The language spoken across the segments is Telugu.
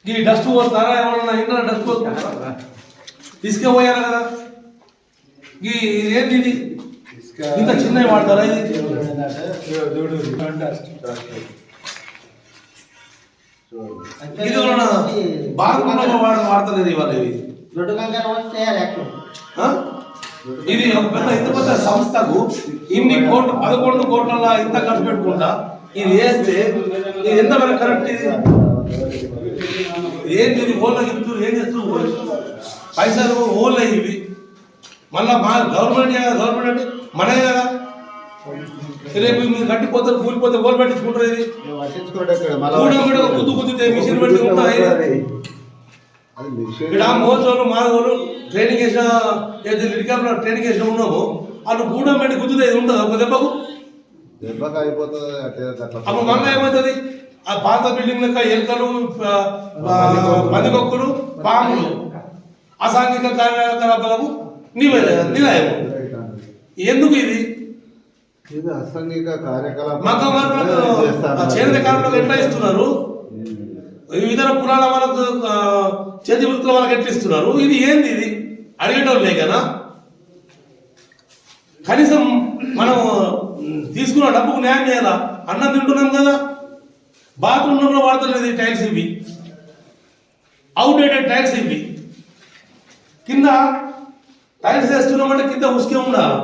ఈ డస్ట్ పోతారా ఎవరన్నా ఇంట్లో డస్ట్ పోతారా తీసుకుపోయారు కదా ఏంటి ఇది ఇంత చిన్నవి వాడతారా ఇది ఇది బాత్రూంలో వాడతలేదు ఇవాళ ఇవి ఇది ఇంత పెద్ద సంస్థకు ఇన్ని కోట్లు 11 కోట్ల ఇంత ఖర్చు పెట్టుకుంటా ఇది వేస్తే ఇది ఎంత వరకు కరెక్ట్ ఇది ఏంటి ఇది ఓళ్ళకి ఇస్తారు ఏం చేస్తారు పైసలు ఓళ్ళ ఇవి మళ్ళా మా గవర్నమెంట్ అంటే మనే కదా రేపు మీరు కట్టిపోతారు కూలిపోతే ఓళ్ళు పెట్టించుకుంటారు ఇది గుద్దు గుద్దితే మిషన్ పెట్టి ఉంటాయి ఇక్కడ మోచోళ్ళు మానవులు ట్రైనింగ్ వేసిన లిడికాప్లో ట్రైనింగ్ వేసిన ఉన్నాము వాళ్ళు గూడెం పెట్టి గుద్దుతే ఇది ఉంటుంది ఒక దెబ్బకు అప్పుడు మంగ ఏమవుతుంది ఆ పాత బిల్డింగ్ లెక్క ఎలుకలు పందికొక్కులు పాములు అసాంఘిక కార్యకలాపాలకు నిలయము ఎందుకు ఇది చేనేత కార్మికులకు ఎట్లా ఇస్తున్నారు ఇతర కులాల వాళ్ళకు చేతి వృత్తుల వాళ్ళకి ఎట్లా ఇస్తున్నారు ఇది ఏంది ఇది అడిగేటోళ్ళు లేకనా కనీసం మనం తీసుకున్న డబ్బుకు న్యాయం చేయాలా అన్నం తింటున్నాం కదా బాత్రూంలో వాడతలేదు ఈ టైల్స్ ఇవి అవుట్డేటెడ్ టైల్స్ ఇవి కింద టైల్స్ వేస్తున్నామంటే కింద ఉసుకే ఉండాలి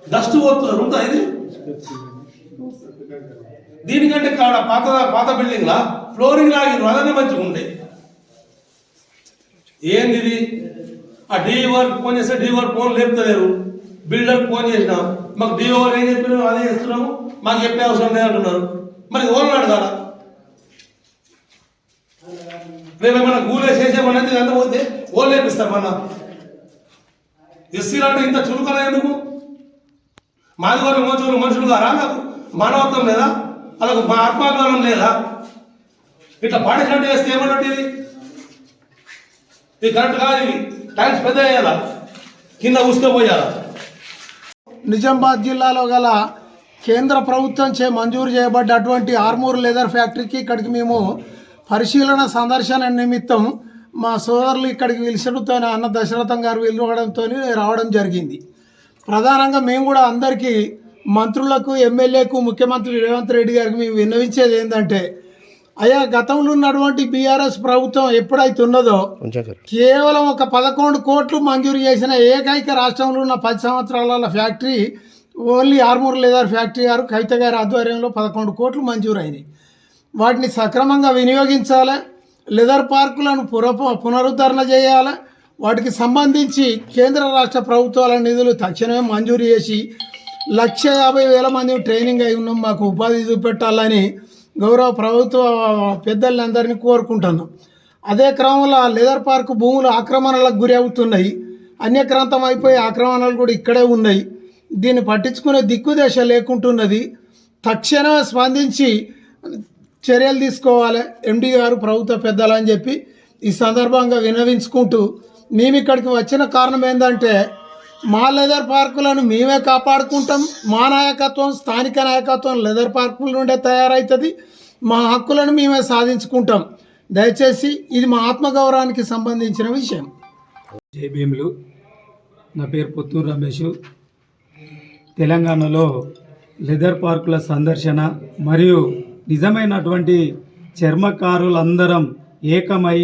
డస్ట్ పోతున్నారు ఉంటా ఇది దీనికంటే కాడ పాత బిల్డింగ్ లా ఫ్లోరింగ్ లాగిన అదనే మంచిగా ఉంటాయి ఏంది ఇది ఆ డిఓ వర్క్ ఫోన్ చేస్తే డిఓ వర్క్ ఫోన్ లేపుతలేరు బిల్డర్ ఫోన్ చేసినాం మాకు డిఓ వర్క్ ఏం చెప్పినాము అదే చేస్తున్నాము మాకు చెప్పే అవసరం లేదంటున్నారు మరి ఓన్ అడగాల రేపు ఏమన్నా గూలే చేసేమన్నది అంత పోతే ఓన్ లేపిస్తారు మన ఎస్సీలు అంటే ఇంత చురుకన ఎందుకు మాదిగోలు మోచోలు మనుషులు గారా నాకు మానవత్వం లేదా అలాగ మా ఆత్మాభిమానం లేదా ఇట్లా పాటించినట్టు చేస్తే ఏమన్నట్టు ఇది కరెక్ట్ కాదు ఇది టైల్స్ పెద్ద అయ్యాలా కింద ఉసుకపోయాలా నిజామాబాద్ జిల్లాలో గల కేంద్ర ప్రభుత్వం మంజూరు చేయబడ్డ అటువంటి ఆర్మూర్ లెదర్ ఫ్యాక్టరీకి ఇక్కడికి మేము పరిశీలన సందర్శన నిమిత్తం మా సోదరులు ఇక్కడికి పిలిచడంతో అన్న దశరథం గారు వెళ్ళడంతో రావడం జరిగింది. ప్రధానంగా మేము కూడా అందరికీ మంత్రులకు ఎమ్మెల్యేకు ముఖ్యమంత్రి రేవంత్ రెడ్డి గారికి మేము విన్నవించేది ఏంటంటే అయ్యా గతంలో ఉన్నటువంటి బీఆర్ఎస్ ప్రభుత్వం ఎప్పుడైతే ఉన్నదో కేవలం ఒక 11 కోట్లు మంజూరు చేసిన ఏకైక రాష్ట్రంలో ఉన్న 10 సంవత్సరాల factory only Armoor leather factory గారు కవిత గారి ఆధ్వర్యంలో 11 కోట్లు మంజూరు అయినాయి. వాటిని సక్రమంగా వినియోగించాలి, లెదర్ పార్కులను పునరుద్ధరణ చేయాలి, వాటికి సంబంధించి కేంద్ర రాష్ట్ర ప్రభుత్వాల నిధులు తక్షణమే మంజూరు చేసి 150,000 మంది ట్రైనింగ్ అయి ఉన్నాం మాకు ఉపాధి చూపెట్టాలని గౌరవ ప్రభుత్వ పెద్దలందరినీ కోరుకుంటున్నాం. అదే క్రమంలో లెదర్ పార్క్ భూములు ఆక్రమణలకు గురి అవుతున్నాయి, అన్యక్రాంతం అయిపోయి ఆక్రమణలు కూడా ఇక్కడే ఉన్నాయి. దీన్ని పట్టించుకునే దిక్కుదశ లేకుంటున్నది. తక్షణమే స్పందించి చర్యలు తీసుకోవాలి ఎండి గారు ప్రభుత్వ పెద్దలని చెప్పి ఈ సందర్భంగా విన్నవించుకుంటూ మేము ఇక్కడికి వచ్చిన కారణం ఏంటంటే మా లెదర్ పార్కులను మేమే కాపాడుకుంటాం. మా నాయకత్వం స్థానిక నాయకత్వం లెదర్ పార్కుల నుండే తయారవుతుంది. మా హక్కులను మేమే సాధించుకుంటాం. దయచేసి ఇది మా ఆత్మగౌరవానికి సంబంధించిన విషయం. జై భీములు. నా పేరు పుత్తూరు రమేష్. తెలంగాణలో లెదర్ పార్కుల సందర్శన మరియు నిజమైనటువంటి చర్మకారులందరం ఏకమై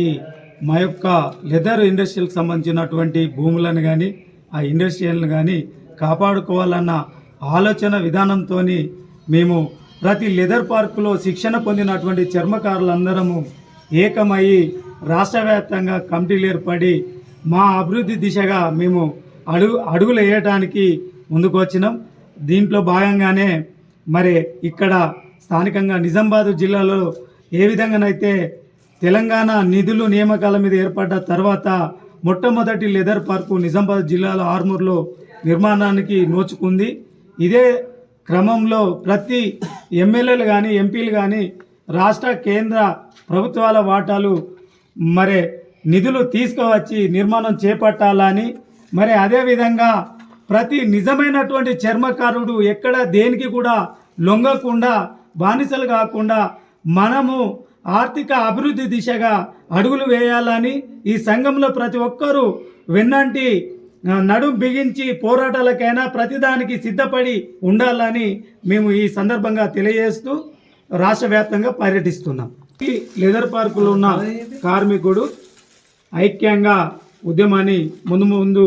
మా యొక్క లెదర్ ఇండస్ట్రీలకు సంబంధించినటువంటి భూములను కానీ ఆ ఇండస్ట్రీలను కానీ కాపాడుకోవాలన్న ఆలోచన విధానంతో మేము ప్రతి లెదర్ పార్కులో శిక్షణ పొందినటువంటి చర్మకారులందరము ఏకమయ్యి రాష్ట్ర వ్యాప్తంగా కమిటీలు ఏర్పడి మా అభివృద్ధి దిశగా మేము అడుగులు వేయడానికి ముందుకు వచ్చినాం. దీంట్లో భాగంగానే మరి ఇక్కడ స్థానికంగా నిజామాబాద్ జిల్లాలో ఏ విధంగానైతే తెలంగాణ నిధులు నియామకాల మీద ఏర్పడ్డ తర్వాత మొట్టమొదటి లెదర్ పార్కు నిజామాబాద్ జిల్లాలో ఆర్మూర్లో నిర్మాణానికి నోచుకుంది. ఇదే క్రమంలో ప్రతి ఎమ్మెల్యేలు కానీ ఎంపీలు కానీ రాష్ట్ర కేంద్ర ప్రభుత్వాల వాటాలు మరి నిధులు తీసుకువచ్చి నిర్మాణం చేపట్టాలని, మరి అదేవిధంగా ప్రతి నిజమైనటువంటి చర్మకారుడు ఎక్కడ దేనికి కూడా లొంగకుండా బానిసలు కాకుండా మనము ఆర్థిక అభివృద్ధి దిశగా అడుగులు వేయాలని ఈ సంఘంలో ప్రతి ఒక్కరూ వెన్నంటి నడుం బిగించి పోరాటాలకైనా ప్రతిదానికి సిద్ధపడి ఉండాలని మేము ఈ సందర్భంగా తెలియజేస్తూ రాష్ట్ర వ్యాప్తంగా పర్యటిస్తున్నాం. ఈ లెదర్ పార్కులో ఉన్న కార్మికుడు ఐక్యంగా ఉద్యమాన్ని ముందు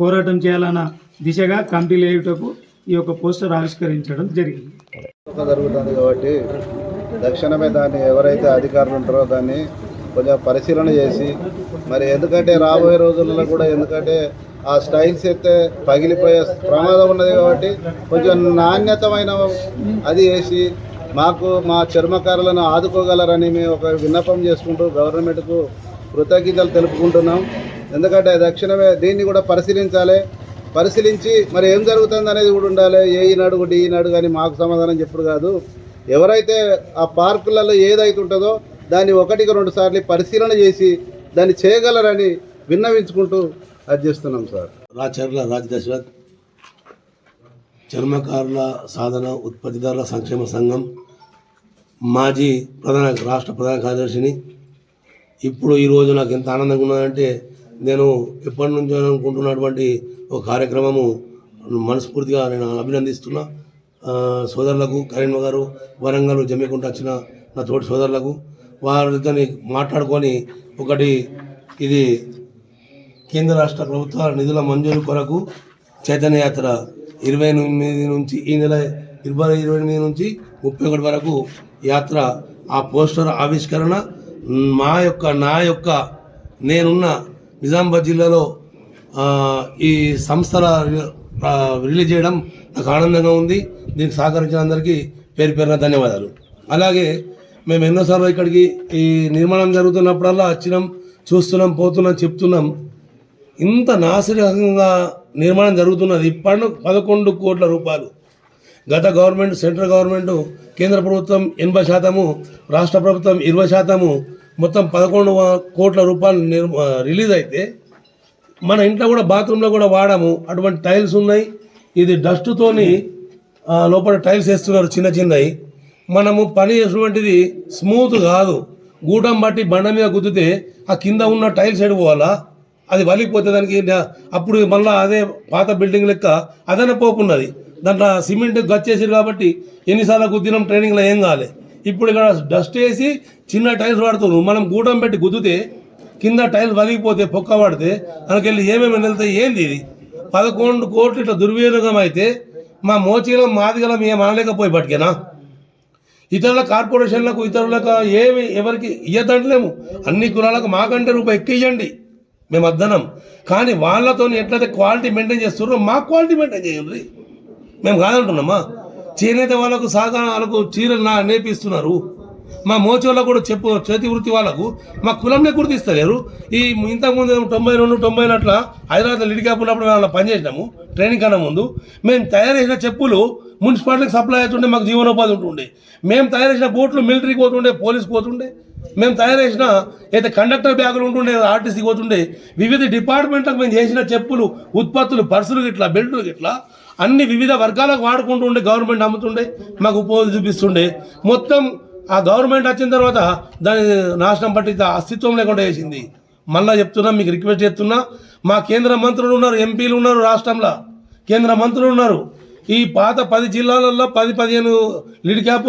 పోరాటం చేయాలన్న దిశగా కమిటీలు వేయుటకు ఈ యొక్క పోస్టర్ ఆవిష్కరించడం జరిగింది. జరుగుతుంది కాబట్టి తక్షణమే దాన్ని ఎవరైతే అధికారులు ఉంటారో దాన్ని కొంచెం పరిశీలన చేసి మరి ఎందుకంటే రాబోయే రోజుల్లో కూడా ఎందుకంటే ఆ స్టైల్స్ అయితే పగిలిపోయే ప్రమాదం ఉన్నది కాబట్టి కొంచెం నాణ్యతమైన అది వేసి మాకు మా చర్మకారులను ఆదుకోగలరని మేము ఒక విన్నపం చేసుకుంటూ గవర్నమెంట్కు కృతజ్ఞతలు తెలుపుకుంటున్నాం. ఎందుకంటే తక్షణమే దీన్ని కూడా పరిశీలించి మరి ఏం జరుగుతుంది అనేది కూడా ఉండాలి. ఏ ఈనాడు ఈనాడు కానీ మాకు సమాధానం చెప్పుడు కాదు. ఎవరైతే ఆ పార్కులలో ఏదైతే ఉంటుందో దాన్ని 1-2 సార్లు పరిశీలన చేసి దాన్ని చేయగలరని విన్నవించుకుంటూ అది చేస్తున్నాం సార్. రాచర్ల రాజదశరథ్ చర్మకారుల సాధన ఉత్పత్తిదారుల సంక్షేమ సంఘం మాజీ రాష్ట్ర ప్రధాన కార్యదర్శిని. ఇప్పుడు ఈరోజు నాకు ఎంత ఆనందంగా ఉన్నదంటే నేను ఎప్పటి నుంచో అనుకుంటున్నటువంటి ఒక కార్యక్రమము మనస్ఫూర్తిగా నేను అభినందిస్తున్నా. సోదరులకు కరీంనగర్ గారు వరంగల్ జమ్మికుంట వచ్చిన నా తోటి సోదరులకు వారితో మాట్లాడుకొని ఒకటి ఇది కేంద్ర రాష్ట్ర ప్రభుత్వ నిధుల మంజూరు కొరకు చైతన్య యాత్ర 28 నుంచి ఈ నెల 28 నుంచి 31 వరకు యాత్ర ఆ పోస్టర్ ఆవిష్కరణ నా యొక్క నేనున్న నిజామాబాద్ జిల్లాలో ఈ సంస్థల రిలీజ్ చేయడం నాకు ఆనందంగా ఉంది. దీనికి సహకరించిన అందరికీ పేరు పేరున ధన్యవాదాలు. అలాగే మేము ఎన్నోసార్లు ఇక్కడికి ఈ నిర్మాణం జరుగుతున్నప్పుడల్లా వచ్చినాం, చూస్తున్నాం, పోతున్నాం, చెప్తున్నాం. ఇంత నాసిరకంగా నిర్మాణం జరుగుతున్నది. ఇప్పటి 11 కోట్ల రూపాయలు గత గవర్నమెంట్ సెంట్రల్ గవర్నమెంట్ కేంద్ర ప్రభుత్వం 80%, రాష్ట్ర ప్రభుత్వం 20%, మొత్తం 11 కోట్ల రూపాయలు రిలీజ్ అయితే మన ఇంట్లో కూడా బాత్రూంలో కూడా వాడాము. అటువంటి టైల్స్ ఉన్నాయి. ఇది డస్ట్తోని లోపల టైల్స్ వేస్తున్నారు చిన్నవి. మనము పని చేసినటువంటిది స్మూత్ కాదు. గూటం బట్టి బండ మీద గుద్దితే ఆ కింద ఉన్న టైల్స్ ఎడిపోవాలా, అది వలిగిపోతే దానికి అప్పుడు మళ్ళీ అదే పాత బిల్డింగ్ లెక్క అదన పోపు ఉన్నది. దాంట్లో సిమెంట్ గచ్చేసారు కాబట్టి ఎన్నిసార్లు గుద్దినాం ట్రైనింగ్లో ఏం కాలే. ఇప్పుడు ఇక్కడ డస్ట్ వేసి చిన్న టైల్స్ వాడుతున్నారు. మనం గూటం పెట్టి గుద్దితే కింద టైల్స్ వలిగిపోతే పొక్క పడితే మనకెళ్ళి ఏమేమి వెళ్తాయి. ఏంది ఇది 11 కోట్లు ఇట్లా దుర్వినియోగం అయితే మా మోచీలం మాదిగలం ఏం అనలేకపోయి పట్టుకేనా. ఇతరుల కార్పొరేషన్లకు ఇతరులకు ఏమి ఎవరికి ఇయ్యదంటలేము. అన్ని కులాలకు మాకంటే రూపాయి ఎక్కువ ఇవ్వండి, మేము అద్దనం. కానీ వాళ్ళతో ఎట్లయితే క్వాలిటీ మెయింటైన్ చేస్తున్నారో మా క్వాలిటీ మెయింటైన్ చేయండి. మేము కాదంటున్నామా. చేనేత వాళ్ళకు వాళ్ళకు చీరలు నేర్పిస్తున్నారు. మా మోచోళ్ళకు కూడా చేతి వృత్తి వాళ్ళకు మా కులంనే గుర్తిస్తలేరు. ఈ ఇంతకుముందు 92, 90 అట్లా హైదరాబాద్లో లిడికాప్ ఉన్నప్పుడు మేము అలా పనిచేసినాము. ట్రైనింగ్ కన్నా ముందు మేము తయారు చేసిన చెప్పులు మున్సిపాలిటీకి సప్లై అవుతుండే, మాకు జీవనోపాధి ఉంటుండే. మేము తయారు చేసిన బోట్లు మిలిటరీకి పోతుండే, పోలీస్కి పోతుండే. మేము తయారు చేసిన అయితే కండక్టర్ బ్యాగులు ఉంటుండే, ఆర్టీసీకి పోతుండే. వివిధ డిపార్ట్మెంట్లకు మేము చేసిన చెప్పులు ఉత్పత్తులు, పర్సులు గిట్లా, బెల్టులు గిట్లా అన్ని వివిధ వర్గాలకు వాడుకుంటుండే. గవర్నమెంట్ అమ్ముతుండే, మాకు ఉపాధి చూపిస్తుండే. మొత్తం ఆ గవర్నమెంట్ వచ్చిన తర్వాత దాని నాశనం పట్టి అస్తిత్వం లేకుండా చేసింది. మళ్ళీ చెప్తున్నా, మీకు రిక్వెస్ట్ చేస్తున్నా, మా కేంద్ర మంత్రులు ఉన్నారు, ఎంపీలు ఉన్నారు, రాష్ట్రంలో కేంద్ర మంత్రులు ఉన్నారు. ఈ పాత 10 జిల్లాలలో 10-15 లిడ్ క్యాప్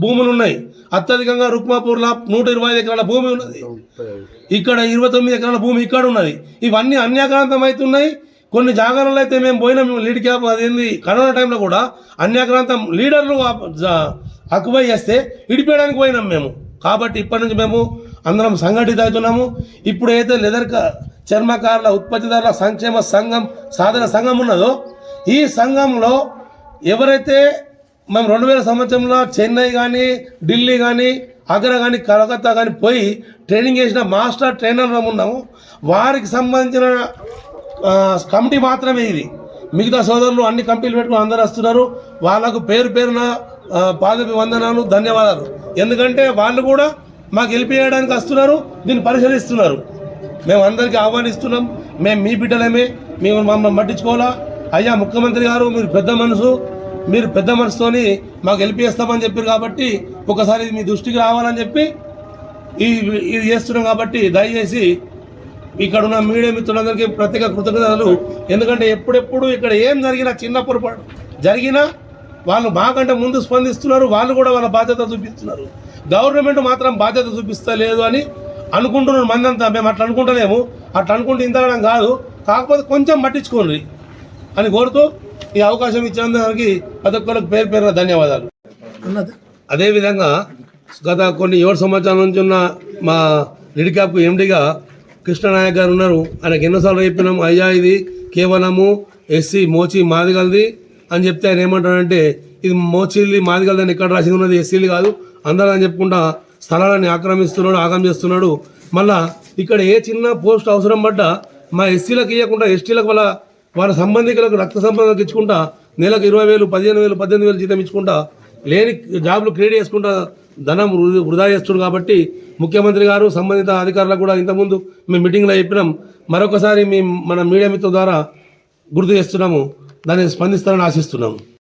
భూములు ఉన్నాయి. అత్యధికంగా రుక్మాపూర్లో 125 ఎకరాల భూమి ఉన్నది. ఇక్కడ 29 ఎకరాల భూమి ఇక్కడ ఉన్నది. ఇవన్నీ అన్యాక్రాంతం అవుతున్నాయి. కొన్ని జాగాలలో అయితే మేము పోయినాం లీడ్ క్యాప్, అదేంది కరోనా టైంలో కూడా అన్యాక్రాంతం లీడర్లు అక్కువై చేస్తే ఇడిపోయడానికి పోయినాం మేము. కాబట్టి ఇప్పటి నుంచి మేము అందరం సంఘటిత అవుతున్నాము. ఇప్పుడు అయితే లెదర్ చర్మకారుల ఉత్పత్తిదారుల సంక్షేమ సంఘం సాధన సంఘం ఉన్నదో ఈ సంఘంలో ఎవరైతే మేము 2000 సంవత్సరంలో చెన్నై కానీ, ఢిల్లీ కానీ, ఆగ్రా కానీ, కలకత్తా కానీ పోయి ట్రైనింగ్ చేసిన మాస్టర్ ట్రైనర్లు ఉన్నాము. వారికి సంబంధించిన కమిటీ మాత్రమే ఇది. మిగతా సోదరులు అన్ని కమిటీలు పెట్టుకుని అందరూ వస్తున్నారు. వాళ్ళకు పేరు పేరున పాదాభివందనాలు, ధన్యవాదాలు. ఎందుకంటే వాళ్ళు కూడా మాకు గెలిపేయడానికి వస్తున్నారు, దీన్ని పరిశీలిస్తున్నారు. మేము అందరికీ ఆహ్వానిస్తున్నాం. మేము మీ బిడ్డలమే, మేము మమ్మల్ని పట్టించుకోవాలా. అయ్యా ముఖ్యమంత్రి గారు, మీరు పెద్ద మనసుతోని మాకు గెలిపేస్తామని చెప్పారు. కాబట్టి ఒకసారి మీ దృష్టికి రావాలని చెప్పి ఇది చేస్తున్నాం కాబట్టి దయచేసి ఇక్కడ ఉన్న మీడియా మిత్రులందరికీ ప్రత్యేక కృతజ్ఞతలు. ఎందుకంటే ఎప్పుడెప్పుడు ఇక్కడ ఏం జరిగినా చిన్న పొరపాటు జరిగినా వాళ్ళు మాకంటే ముందు స్పందిస్తున్నారు, వాళ్ళు కూడా వాళ్ళ బాధ్యత చూపిస్తున్నారు. గవర్నమెంట్ మాత్రం బాధ్యత చూపిస్తలేదు అని అనుకుంటున్నారు మందంతా. మేము అట్లా అనుకుంటలేము, అట్లా అనుకుంటే ఇంతగడం కాదు, కాకపోతే కొంచెం పట్టించుకోండి అని కోరుతూ ఈ అవకాశం ఇచ్చినందుకు ప్రతి ఒక్కరికి పేరు పేరున ధన్యవాదాలు. అదేవిధంగా గత కొన్ని 7 సంవత్సరాల నుంచి ఉన్న మా నిడిక్యాప్కు ఎండిగా కృష్ణనాయక్ గారు ఉన్నారు. ఆయనకు ఎన్నోసార్లు చెప్పినాము, అయ్యా ఇది కేవలము ఎస్సీ మోచి మాదిగలది అని చెప్తే ఆయన ఏమంటాడంటే ఇది మోచిల్ది మాదిగలదని ఎక్కడ రాసింది ఉన్నది, ఎస్సీలు కాదు అందరూ అని చెప్పుకుంటా స్థలాన్ని ఆక్రమిస్తున్నాడు, ఆగం చేస్తున్నాడు. మళ్ళా ఇక్కడ ఏ చిన్న పోస్ట్ అవసరం పడ్డా మా ఎస్సీలకు ఇవ్వకుండా ఎస్టీలకు వాళ్ళ సంబంధికులకు రక్త సంబంధాలకు ఇచ్చుకుంటా నెలకు 20,000, 15,000, 18,000 జీతం ఇచ్చుకుంటా లేని జాబులు క్రియేట్ చేసుకుంటా ధనం వృధా చేస్తున్నారు. కాబట్టి ముఖ్యమంత్రి గారు సంబంధిత అధికారులకు కూడా ఇంతకుముందు మేము మీటింగ్లో చెప్పినాం, మరొకసారి మన మీడియా మిత్రుల ద్వారా గుర్తు చేస్తున్నాము, దాన్ని స్పందిస్తారని ఆశిస్తున్నాము.